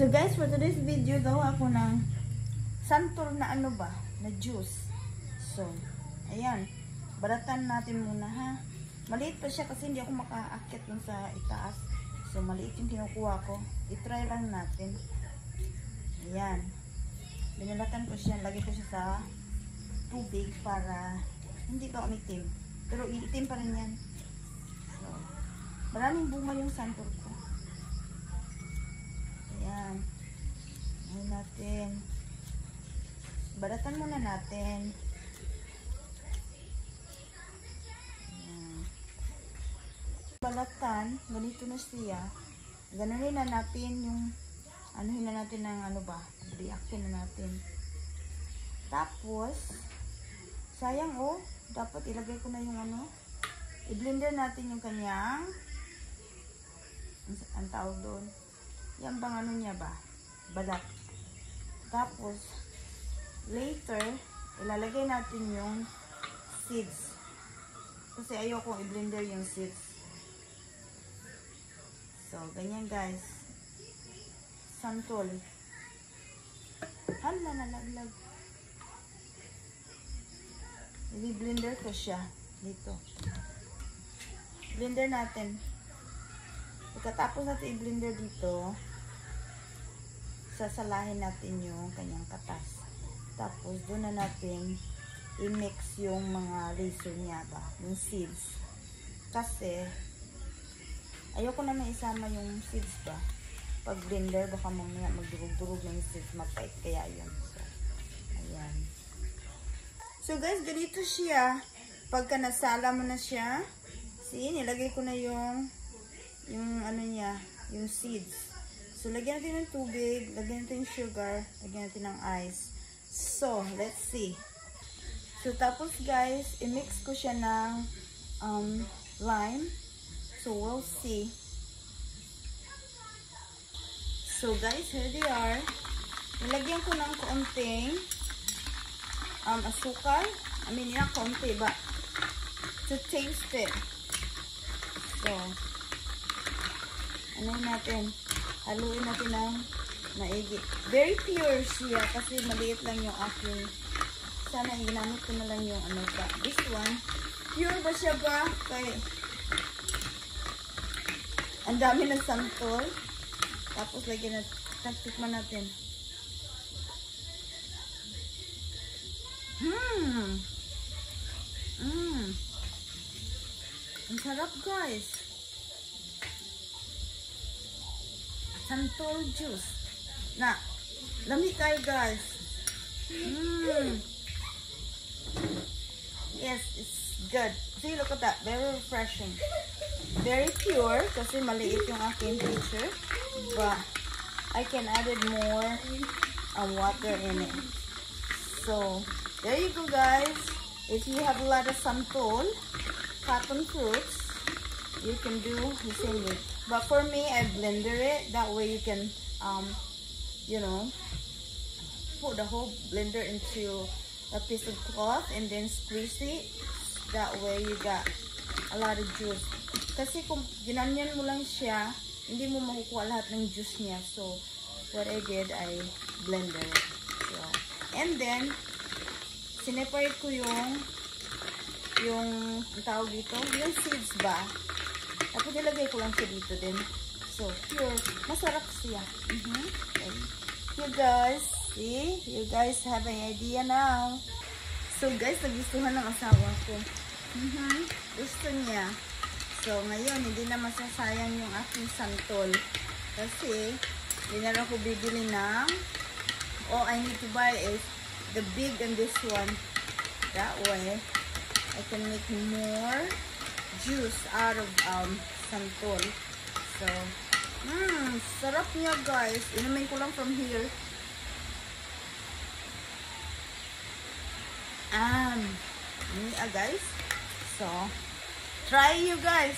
So guys, for today's video, gawa ako ng santol na ano ba, na juice. So, ayan. Baratan natin muna ha. Maliit pa siya kasi hindi ako makaakyat dun sa itaas. So, maliit yung kinukuha ko. I-try lang natin. Ayan. Binalatan ko siya. Lagay ko siya sa tubig para hindi pa umitim. Pero iitim pa rin yan. So, maraming bunga yung santol ko. Ayan. Ayan natin. Balatan muna natin. Ayan. Balatan, ganito na siya. Gano'n na natin yung anuhin na natin ng ano ba, reactin na natin. Tapos, sayang oh, dapat ilagay ko na yung ano, i-blender natin yung kanyang, ang tawag doon, yung bang ano niya ba, balat. Tapos, later, ilalagay natin yung seeds. Kasi ayoko i-blender yung seeds. So, ganyan guys. Santol. Hala, nalaglag. I-blender ko siya dito. Blender natin. Pagkatapos natin i-blender dito, sasalahin natin yung kanyang katas. Tapos, doon na natin i-mix yung mga raisin niya ba, yung seeds. Kasi, ayoko naman isama yung seeds ba. Pag blender, baka mamaya magdurog-durog na yung seeds, mapait. Kaya yun. So, ayan. So guys, ganito siya. Pagka nasala mo na siya, see, nilagay ko na yung ano niya, yung seeds. So, lagyan natin ng tubig, lagyan natin yung sugar, lagyan natin ng ice. So, let's see. So, tapos guys, i-mix ko siya ng lime. So, we'll see. So, guys, here they are. Nilagyan ko ng kaunting asukal. I mean, not kaunti, but to taste it. So, ano natin? Haluin natin ng maigi. Very pure siya kasi maliit lang yung aking. Sana ginamit ko na lang yung ano ba. This one, pure ba siya ba? Kaya, ang dami ng santol. Tapos lagyan natin, taktikman natin. Ang sarap guys. Santol juice. Na, lamig kayo guys. Yes, it's good. See, look at that. Very refreshing. Very pure kasi maliit yung aking pitcher. But I can add more water in it. So, there you go guys. If you have a lot of santol, cotton fruits, you can do the same way. But for me, I blender it. That way you can, you know, put the whole blender into a piece of cloth and then squeeze it. That way you got a lot of juice. Kasi kung ginanyan mo lang siya, hindi mo makukuha lahat ng juice niya. So, what I did, I blender it. So, and then, sineparate ko yung tawag dito, yung seeds ba. Tapos ilagay ko lang siya dito din. So, pure. Masarap siya. Okay. You guys, see? You guys have an idea now. So, guys, nagustuhan ng asawa ko. Gusto niya. So, ngayon, hindi na masasayang yung aking santol. Kasi, hindi na lang ko bibili ng, all I need to buy is the big and this one. That way, I can make more juice out of santol. So, sarap niya guys. Inumin ko lang from here. Yeah, guys. So, try you guys.